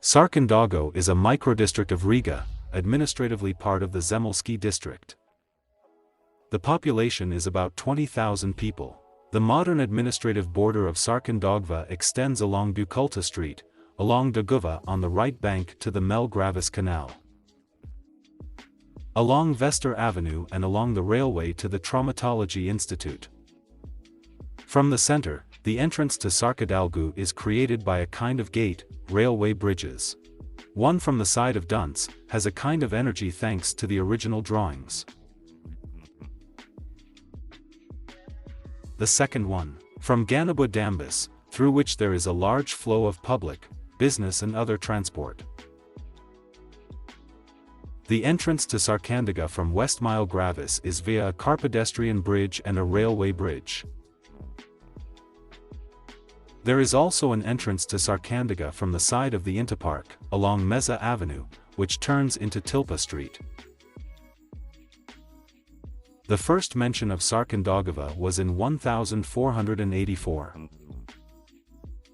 Sarkandaugava is a microdistrict of Riga, administratively part of the Zemelsky district. The population is about 20,000 people. The modern administrative border of Sarkandaugava extends along Bukulta Street, along Daugava on the right bank to the Melgravis Canal, along Vester Avenue and along the railway to the Traumatology Institute. From the center, the entrance to Sarkandaugava is created by a kind of gate, railway bridges. One from the side of Dunce has a kind of energy thanks to the original drawings. The second one, from Nебо Dambis, through which there is a large flow of public, business and other transport. The entrance to Sarkandaugava from West Melgravis is via a car-pedestrian bridge and a railway bridge. There is also an entrance to Sarkandaugava from the side of the Interpark, along Meza Avenue, which turns into Tilpa Street. The first mention of Sarkandaugava was in 1484.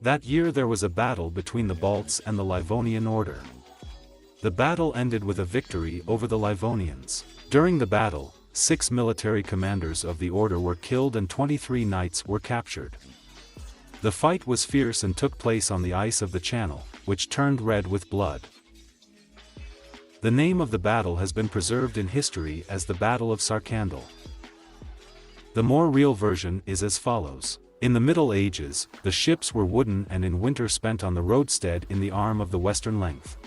That year there was a battle between the Balts and the Livonian order. The battle ended with a victory over the Livonians. During the battle, 6 military commanders of the order were killed and 23 knights were captured. The fight was fierce and took place on the ice of the channel, which turned red with blood. The name of the battle has been preserved in history as the Battle of Sarkandaugava. The more real version is as follows. In the Middle Ages, the ships were wooden and in winter spent on the roadstead in the arm of the western length.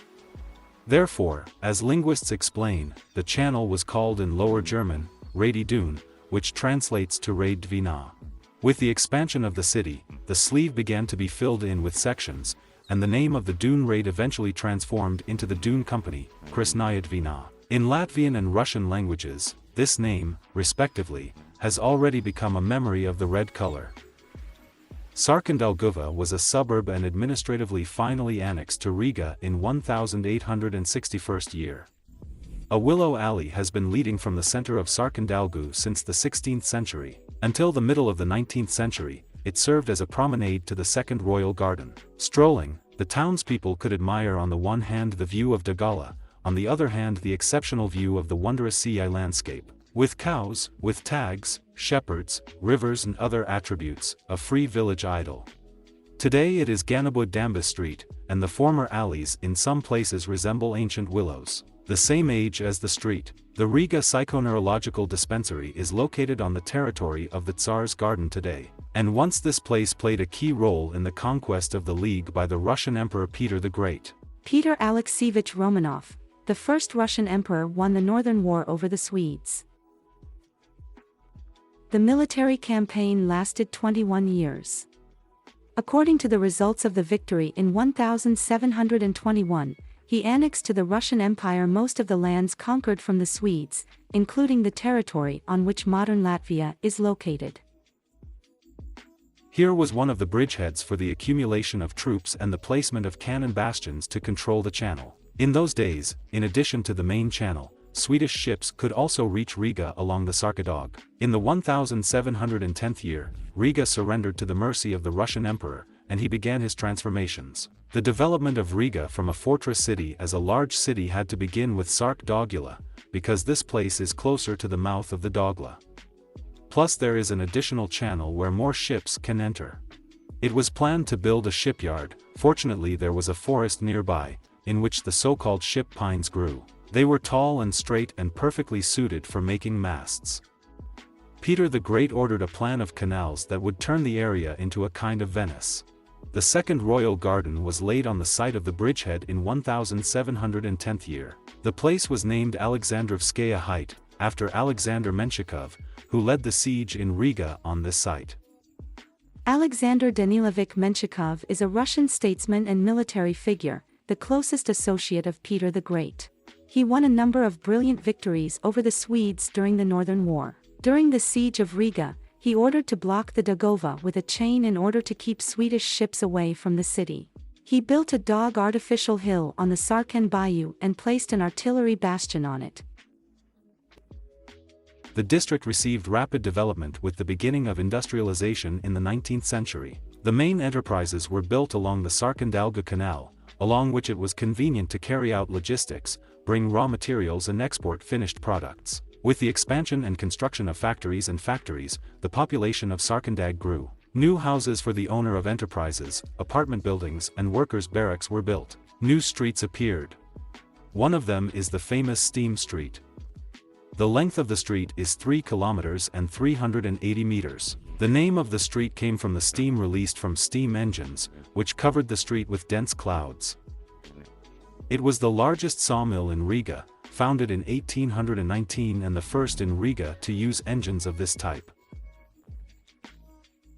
Therefore, as linguists explain, the channel was called in Lower German, Radi Dun, which translates to Raid Dvina. With the expansion of the city, the sleeve began to be filled in with sections, and the name of the Dun Raid eventually transformed into the Dun Company, Krasnaya Dvina. In Latvian and Russian languages, this name, respectively, has already become a memory of the red color. Sarkandaugava was a suburb and administratively finally annexed to Riga in 1861 year. A willow alley has been leading from the center of Sarkandaugava since the 16th century. Until the middle of the 19th century, it served as a promenade to the Second Royal Garden. Strolling, the townspeople could admire on the one hand the view of Daugava, on the other hand the exceptional view of the wondrous sea landscape, with cows, with tags, shepherds, rivers and other attributes, a free village idyll. Today it is Nебо Dambis Street, and the former alleys in some places resemble ancient willows, the same age as the street. The Riga Psychoneurological Dispensary is located on the territory of the Tsar's Garden today, and once this place played a key role in the conquest of the League by the Russian Emperor Peter the Great. Peter Alexeyevich Romanov, the first Russian emperor, won the Northern War over the Swedes. The military campaign lasted 21 years. According to the results of the victory in 1721, he annexed to the Russian Empire most of the lands conquered from the Swedes, including the territory on which modern Latvia is located. Here was one of the bridgeheads for the accumulation of troops and the placement of cannon bastions to control the channel. In those days, in addition to the main channel, Swedish ships could also reach Riga along the Sarkandaugava. In the 1710th year, Riga surrendered to the mercy of the Russian Emperor, and he began his transformations. The development of Riga from a fortress city as a large city had to begin with Sarkandaugava, because this place is closer to the mouth of the Daugava. Plus there is an additional channel where more ships can enter. It was planned to build a shipyard. Fortunately there was a forest nearby, in which the so-called ship pines grew. They were tall and straight and perfectly suited for making masts. Peter the Great ordered a plan of canals that would turn the area into a kind of Venice. The Second Royal Garden was laid on the site of the bridgehead in 1710 year. The place was named Alexandrovskaya Height, after Alexander Menshikov, who led the siege in Riga on this site. Alexander Danilovich Menshikov is a Russian statesman and military figure, the closest associate of Peter the Great. He won a number of brilliant victories over the Swedes during the Northern War. During the siege of Riga, he ordered to block the Daugava with a chain in order to keep Swedish ships away from the city. He built a dog artificial hill on the Sarkan Bayou and placed an artillery bastion on it. The district received rapid development with the beginning of industrialization in the 19th century. The main enterprises were built along the Sarkandaugava Canal, along which it was convenient to carry out logistics, bring raw materials and export finished products. With the expansion and construction of factories, the population of Sarkandaugava grew. New houses for the owner of enterprises, apartment buildings and workers' barracks were built. New streets appeared. One of them is the famous Steam Street. The length of the street is 3 kilometers and 380 meters. The name of the street came from the steam released from steam engines, which covered the street with dense clouds. It was the largest sawmill in Riga, founded in 1819 and the first in Riga to use engines of this type.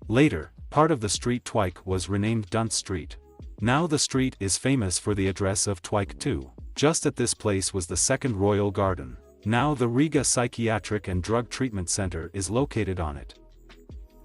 Later, part of the street Twike was renamed Dunt Street. Now the street is famous for the address of Twike 2. Just at this place was the second Royal Garden. Now the Riga Psychiatric and Drug Treatment Center is located on it.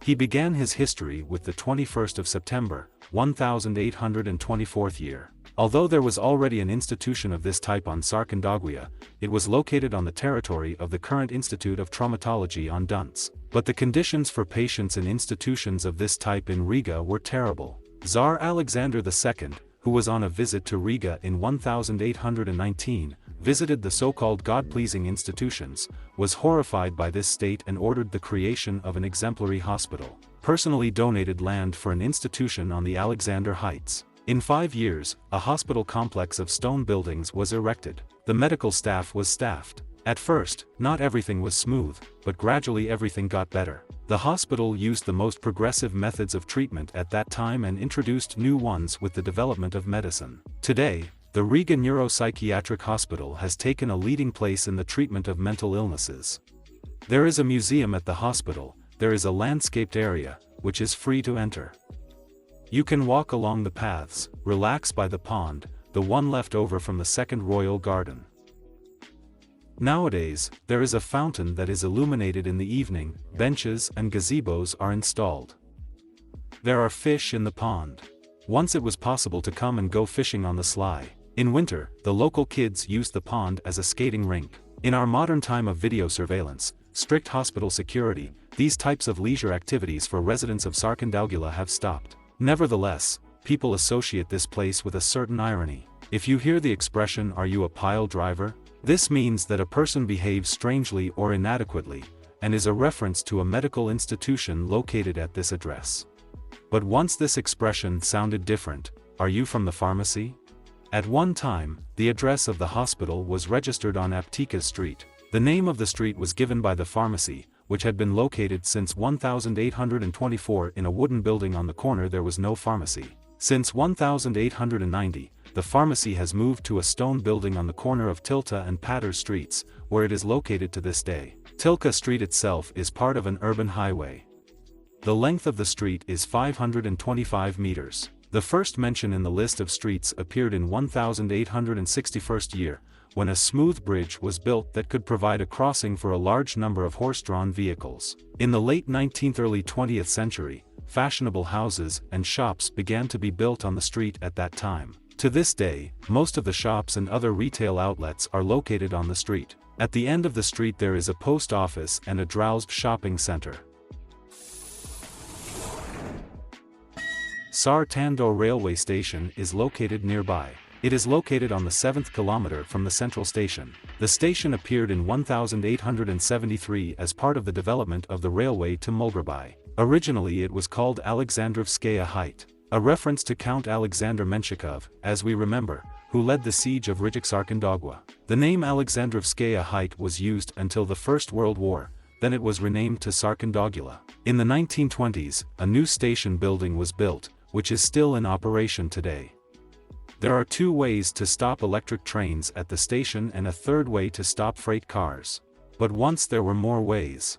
He began his history with the 21st of September, 1824 year. Although there was already an institution of this type on Sarkandaugava, it was located on the territory of the current Institute of Traumatology on Dunts. But the conditions for patients in institutions of this type in Riga were terrible. Tsar Alexander II, who was on a visit to Riga in 1819, visited the so-called God-pleasing institutions, was horrified by this state and ordered the creation of an exemplary hospital. Personally donated land for an institution on the Alexander Heights. In 5 years, a hospital complex of stone buildings was erected. The medical staff was staffed. At first, not everything was smooth, but gradually everything got better. The hospital used the most progressive methods of treatment at that time and introduced new ones with the development of medicine. Today, the Riga Neuropsychiatric Hospital has taken a leading place in the treatment of mental illnesses. There is a museum at the hospital, there is a landscaped area, which is free to enter. You can walk along the paths, relax by the pond, the one left over from the second Royal Garden. Nowadays, there is a fountain that is illuminated in the evening, benches and gazebos are installed. There are fish in the pond. Once it was possible to come and go fishing on the sly. In winter, the local kids used the pond as a skating rink. In our modern time of video surveillance, strict hospital security, these types of leisure activities for residents of Sarkandaugava have stopped. Nevertheless, people associate this place with a certain irony. If you hear the expression "Are you a pile driver?" this means that a person behaves strangely or inadequately, and is a reference to a medical institution located at this address. But once this expression sounded different. Are you from the pharmacy? At one time, the address of the hospital was registered on Apteeka Street. The name of the street was given by the pharmacy, which had been located since 1824 in a wooden building on the corner. There was no pharmacy. Since 1890, the pharmacy has moved to a stone building on the corner of Tilta and Pater Streets, where it is located to this day. Tilka Street itself is part of an urban highway. The length of the street is 525 meters. The first mention in the list of streets appeared in 1861 year, when a smooth bridge was built that could provide a crossing for a large number of horse-drawn vehicles. In the late 19th early 20th century, fashionable houses and shops began to be built on the street at that time. To this day, most of the shops and other retail outlets are located on the street. At the end of the street there is a post office and a Drowsed shopping center. Sarkandaugava railway station is located nearby. It is located on the 7th kilometer from the central station. The station appeared in 1873 as part of the development of the railway to Mulgraby. Originally it was called Alexandrovskaya Height, a reference to Count Alexander Menshikov, as we remember, who led the siege of Riga Sarkandaugava. The name Alexandrovskaya Height was used until the First World War, then it was renamed to Sarkandaugava. In the 1920s, a new station building was built, which is still in operation today. There are 2 ways to stop electric trains at the station and a third way to stop freight cars. But once there were more ways.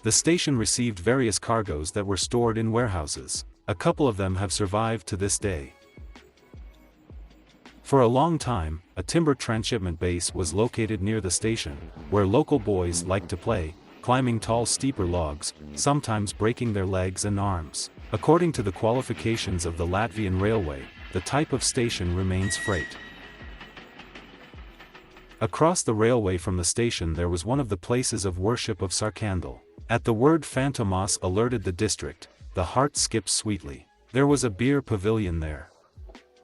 The station received various cargoes that were stored in warehouses. A couple of them have survived to this day. For a long time, a timber transshipment base was located near the station, where local boys liked to play, climbing tall steeper logs, sometimes breaking their legs and arms. According to the qualifications of the Latvian Railway, the type of station remains freight. Across the railway from the station there was one of the places of worship of Sarkandaugava. At the word Phantomos alerted the district, the heart skips sweetly. There was a beer pavilion there,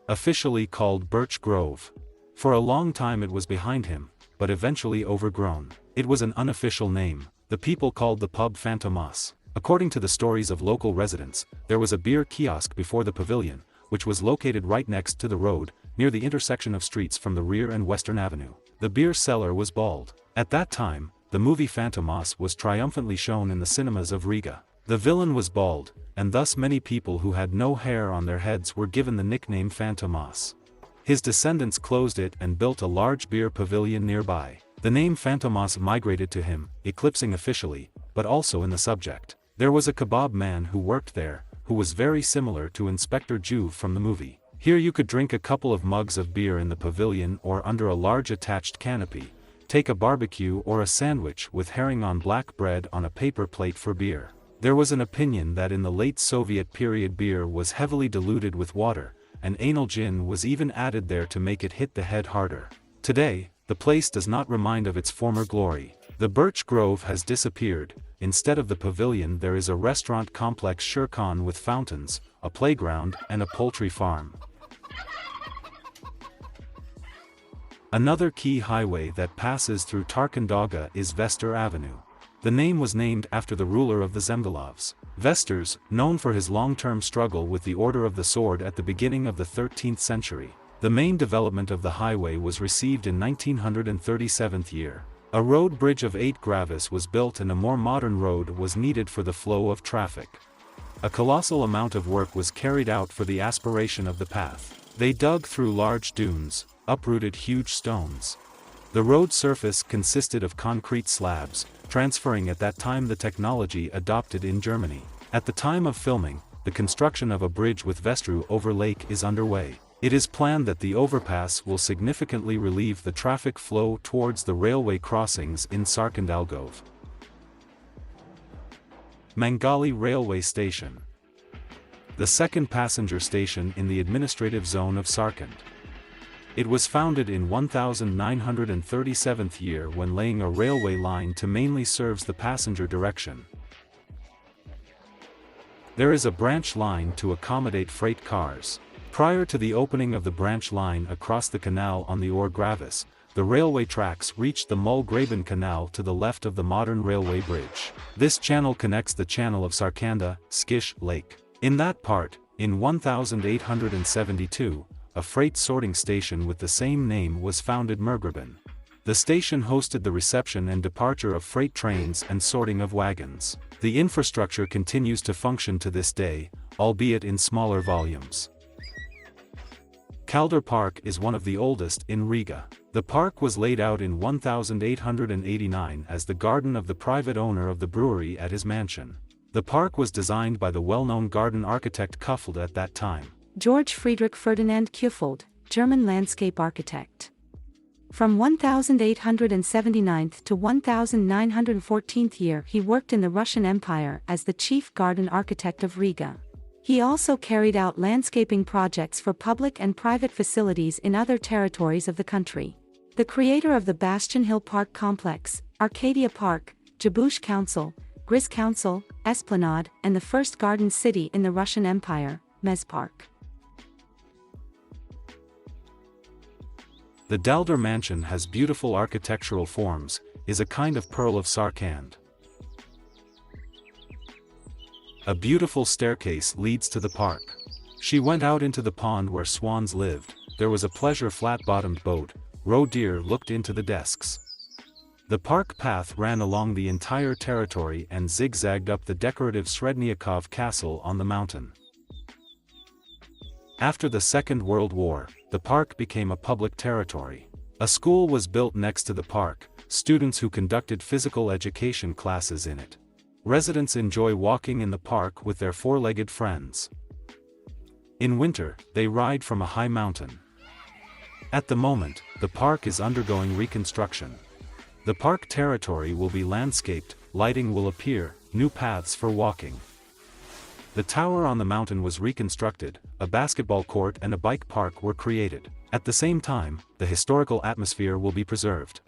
officially called Birch Grove. For a long time it was behind him, but eventually overgrown. It was an unofficial name. The people called the pub Fantomas. According to the stories of local residents, there was a beer kiosk before the pavilion, which was located right next to the road, near the intersection of streets from the rear and Western Avenue. The beer seller was bald. At that time, the movie Fantomas was triumphantly shown in the cinemas of Riga. The villain was bald, and thus many people who had no hair on their heads were given the nickname Fantomas. His descendants closed it and built a large beer pavilion nearby. The name Fantomas migrated to him, eclipsing officially, but also in the subject. There was a kebab man who worked there, who was very similar to Inspector Juve from the movie. Here you could drink a couple of mugs of beer in the pavilion or under a large attached canopy, take a barbecue or a sandwich with herring on black bread on a paper plate for beer. There was an opinion that in the late Soviet period beer was heavily diluted with water, and anal gin was even added there to make it hit the head harder. Today, the place does not remind of its former glory. The Birch Grove has disappeared. Instead of the pavilion there is a restaurant complex Shirkan with fountains, a playground and a poultry farm. Another key highway that passes through Sarkandaugava is Vester Avenue. The name was named after the ruler of the Zemgalovs. Vesters, known for his long-term struggle with the Order of the Sword at the beginning of the 13th century. The main development of the highway was received in 1937 year. A road bridge of 8 gravis was built and a more modern road was needed for the flow of traffic. A colossal amount of work was carried out for the aspiration of the path. They dug through large dunes, uprooted huge stones. The road surface consisted of concrete slabs, transferring at that time the technology adopted in Germany. At the time of filming, the construction of a bridge with Vestru over lake is underway. It is planned that the overpass will significantly relieve the traffic flow towards the railway crossings in Sarkandaugava. Mangali Railway Station. The second passenger station in the administrative zone of Sarkand. It was founded in 1937 year when laying a railway line to mainly serves the passenger direction. There is a branch line to accommodate freight cars. Prior to the opening of the branch line across the canal on the Or Gravis, the railway tracks reached the Mulgraben Canal to the left of the modern railway bridge. This channel connects the channel of Sarkanda, Skish Lake. In that part, in 1872, a freight sorting station with the same name was founded Mulgraben. The station hosted the reception and departure of freight trains and sorting of wagons. The infrastructure continues to function to this day, albeit in smaller volumes. Kaldor Park is one of the oldest in Riga. The park was laid out in 1889 as the garden of the private owner of the brewery at his mansion. The park was designed by the well-known garden architect Kuffeld at that time. George Friedrich Ferdinand Kuffeld, German landscape architect. From 1879 to 1914 year he worked in the Russian Empire as the chief garden architect of Riga. He also carried out landscaping projects for public and private facilities in other territories of the country. The creator of the Bastion Hill Park Complex, Arcadia Park, Jabush Council, Gris Council, Esplanade, and the first garden city in the Russian Empire, Mez Park. The Daldar Mansion has beautiful architectural forms, is a kind of pearl of Sarkand. A beautiful staircase leads to the park. She went out into the pond where swans lived. There was a pleasure flat-bottomed boat. Roe deer looked into the desks. The park path ran along the entire territory and zigzagged up the decorative Srednyakov Castle on the mountain. After the Second World War, the park became a public territory. A school was built next to the park, students who conducted physical education classes in it. Residents enjoy walking in the park with their four-legged friends. In winter, they ride from a high mountain. At the moment, the park is undergoing reconstruction. The park territory will be landscaped, lighting will appear, new paths for walking. The tower on the mountain was reconstructed, a basketball court and a bike park were created. At the same time, the historical atmosphere will be preserved.